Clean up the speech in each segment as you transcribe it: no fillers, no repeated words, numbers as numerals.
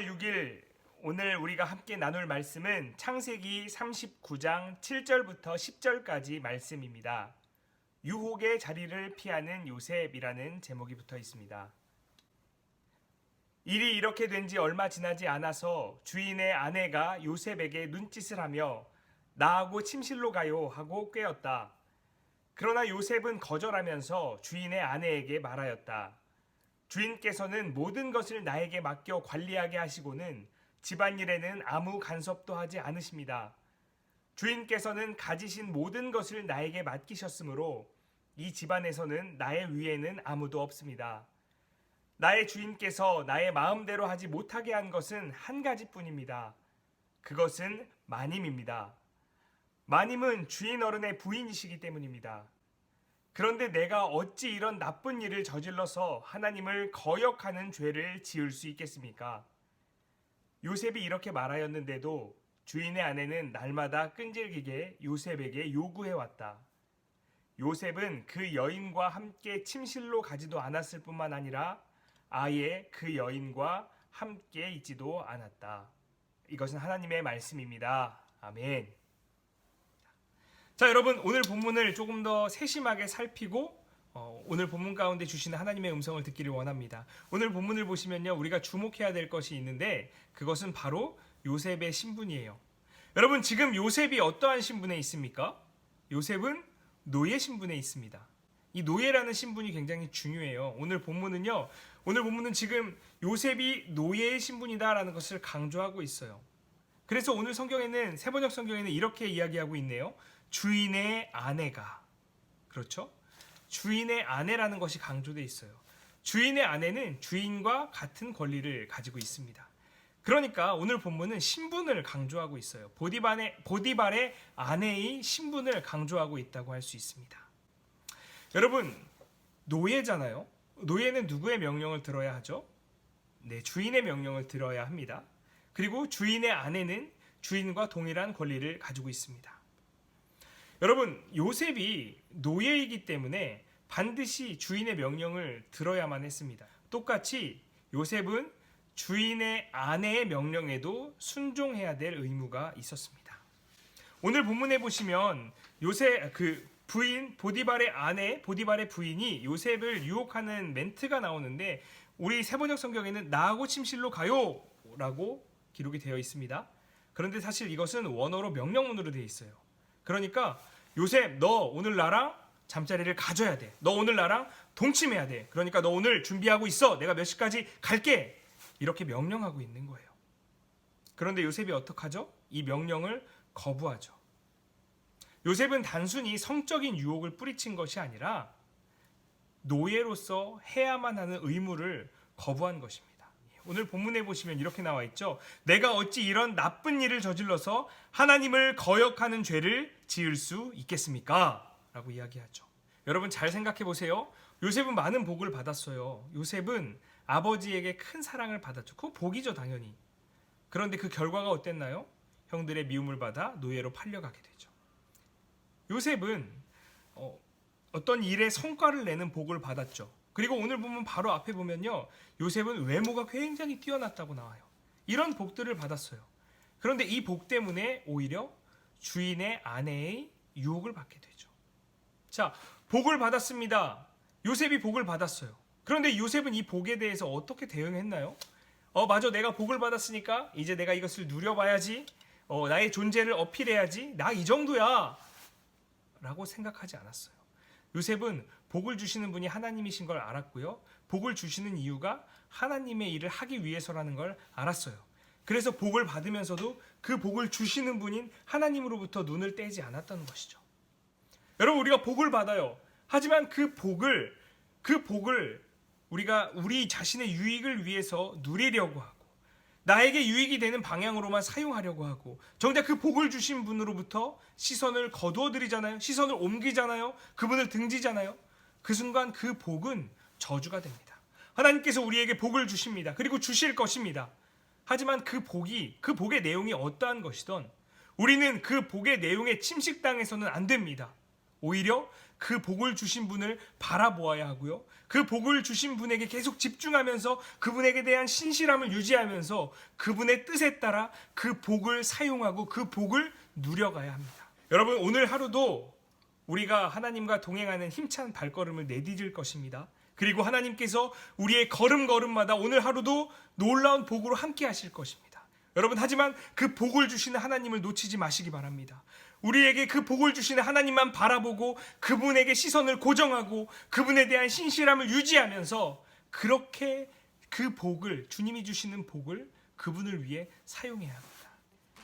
4월 6일 오늘 우리가 함께 나눌 말씀은 창세기 39장 7절부터 10절까지 말씀입니다. 유혹의 자리를 피하는 요셉이라는 제목이 붙어 있습니다. 일이 이렇게 된 지 얼마 지나지 않아서 주인의 아내가 요셉에게 눈짓을 하며 나하고 침실로 가요 하고 꾀었다. 그러나 요셉은 거절하면서 주인의 아내에게 말하였다. 주인께서는 모든 것을 나에게 맡겨 관리하게 하시고는 집안일에는 아무 간섭도 하지 않으십니다. 주인께서는 가지신 모든 것을 나에게 맡기셨으므로 이 집안에서는 나의 위에는 아무도 없습니다. 나의 주인께서 나의 마음대로 하지 못하게 한 것은 한 가지뿐입니다. 그것은 마님입니다. 마님은 주인 어른의 부인이시기 때문입니다. 그런데 내가 어찌 이런 나쁜 일을 저질러서 하나님을 거역하는 죄를 지을 수 있겠습니까? 요셉이 이렇게 말하였는데도 주인의 아내는 날마다 끈질기게 요셉에게 요구해왔다. 요셉은 그 여인과 함께 침실로 가지도 않았을 뿐만 아니라 아예 그 여인과 함께 있지도 않았다. 이것은 하나님의 말씀입니다. 아멘. 자, 여러분, 오늘 본문을 조금 더 세심하게 살피고 오늘 본문 가운데 주시는 하나님의 음성을 듣기를 원합니다. 오늘 본문을 보시면요, 우리가 주목해야 될 것이 있는데 그것은 바로 요셉의 신분이에요. 여러분, 지금 요셉이 어떠한 신분에 있습니까? 요셉은 노예 신분에 있습니다. 이 노예라는 신분이 굉장히 중요해요. 오늘 본문은 지금 요셉이 노예의 신분이다라는 것을 강조하고 있어요. 그래서 오늘 성경에는, 세번역 성경에는 이렇게 이야기하고 있네요. 주인의 아내가, 그렇죠? 주인의 아내라는 것이 강조되어 있어요. 주인의 아내는 주인과 같은 권리를 가지고 있습니다. 그러니까 오늘 본문은 신분을 강조하고 있어요. 보디발의 아내의 신분을 강조하고 있다고 할 수 있습니다. 여러분, 노예잖아요. 노예는 누구의 명령을 들어야 하죠? 네, 주인의 명령을 들어야 합니다. 그리고 주인의 아내는 주인과 동일한 권리를 가지고 있습니다. 여러분, 요셉이 노예이기 때문에 반드시 주인의 명령을 들어야만 했습니다. 똑같이 요셉은 주인의 아내의 명령에도 순종해야 될 의무가 있었습니다. 오늘 본문에 보시면 요셉 부인 보디발의 아내, 보디발의 부인이 요셉을 유혹하는 멘트가 나오는데 우리 세번역 성경에는 나하고 침실로 가요 라고 기록이 되어 있습니다. 그런데 사실 이것은 원어로 명령문으로 되어 있어요. 그러니까 요셉, 너 오늘 나랑 잠자리를 가져야 돼. 너 오늘 나랑 동침해야 돼. 그러니까 너 오늘 준비하고 있어. 내가 몇 시까지 갈게. 이렇게 명령하고 있는 거예요. 그런데 요셉이 어떡하죠? 이 명령을 거부하죠. 요셉은 단순히 성적인 유혹을 뿌리친 것이 아니라 노예로서 해야만 하는 의무를 거부한 것입니다. 오늘 본문에 보시면 이렇게 나와 있죠. 내가 어찌 이런 나쁜 일을 저질러서 하나님을 거역하는 죄를 지을 수 있겠습니까? 라고 이야기하죠. 여러분, 잘 생각해 보세요. 요셉은 많은 복을 받았어요. 요셉은 아버지에게 큰 사랑을 받았죠. 그거 복이죠, 당연히. 그런데 그 결과가 어땠나요? 형들의 미움을 받아 노예로 팔려가게 되죠. 요셉은 어떤 일에 성과를 내는 복을 받았죠. 그리고 오늘 보면 바로 앞에 보면요, 요셉은 외모가 굉장히 뛰어났다고 나와요. 이런 복들을 받았어요. 그런데 이 복 때문에 오히려 주인의 아내의 유혹을 받게 되죠. 자, 복을 받았습니다. 요셉이 복을 받았어요. 그런데 요셉은 이 복에 대해서 어떻게 대응했나요? 맞아, 내가 복을 받았으니까 이제 내가 이것을 누려봐야지. 나의 존재를 어필해야지. 나 이 정도야 라고 생각하지 않았어요. 요셉은 복을 주시는 분이 하나님이신 걸 알았고요. 복을 주시는 이유가 하나님의 일을 하기 위해서라는 걸 알았어요. 그래서 복을 받으면서도 그 복을 주시는 분인 하나님으로부터 눈을 떼지 않았다는 것이죠. 여러분, 우리가 복을 받아요. 하지만 그 복을 우리가 우리 자신의 유익을 위해서 누리려고 하고 나에게 유익이 되는 방향으로만 사용하려고 하고 정작 그 복을 주신 분으로부터 시선을 거두어 드리잖아요. 시선을 옮기잖아요. 그분을 등지잖아요. 그 순간 그 복은 저주가 됩니다. 하나님께서 우리에게 복을 주십니다. 그리고 주실 것입니다. 하지만 그 복의 내용이 어떠한 것이든 우리는 그 복의 내용에 침식당해서는 안 됩니다. 오히려 그 복을 주신 분을 바라보아야 하고요. 그 복을 주신 분에게 계속 집중하면서 그분에게 대한 신실함을 유지하면서 그분의 뜻에 따라 그 복을 사용하고 그 복을 누려가야 합니다. 여러분, 오늘 하루도 우리가 하나님과 동행하는 힘찬 발걸음을 내디딜 것입니다. 그리고 하나님께서 우리의 걸음걸음마다 오늘 하루도 놀라운 복으로 함께 하실 것입니다. 여러분, 하지만 그 복을 주시는 하나님을 놓치지 마시기 바랍니다. 우리에게 그 복을 주시는 하나님만 바라보고 그분에게 시선을 고정하고 그분에 대한 신실함을 유지하면서 그렇게 그 복을, 주님이 주시는 복을 그분을 위해 사용해야 합니다.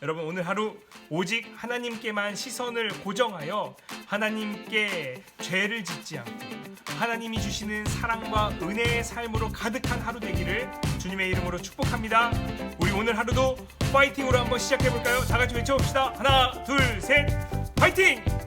여러분, 오늘 하루 오직 하나님께만 시선을 고정하여 하나님께 죄를 짓지 않고 하나님이 주시는 사랑과 은혜의 삶으로 가득한 하루 되기를 주님의 이름으로 축복합니다. 우리 오늘 하루도 파이팅으로 한번 시작해볼까요? 다 같이 외쳐봅시다. 하나, 둘, 셋, 파이팅!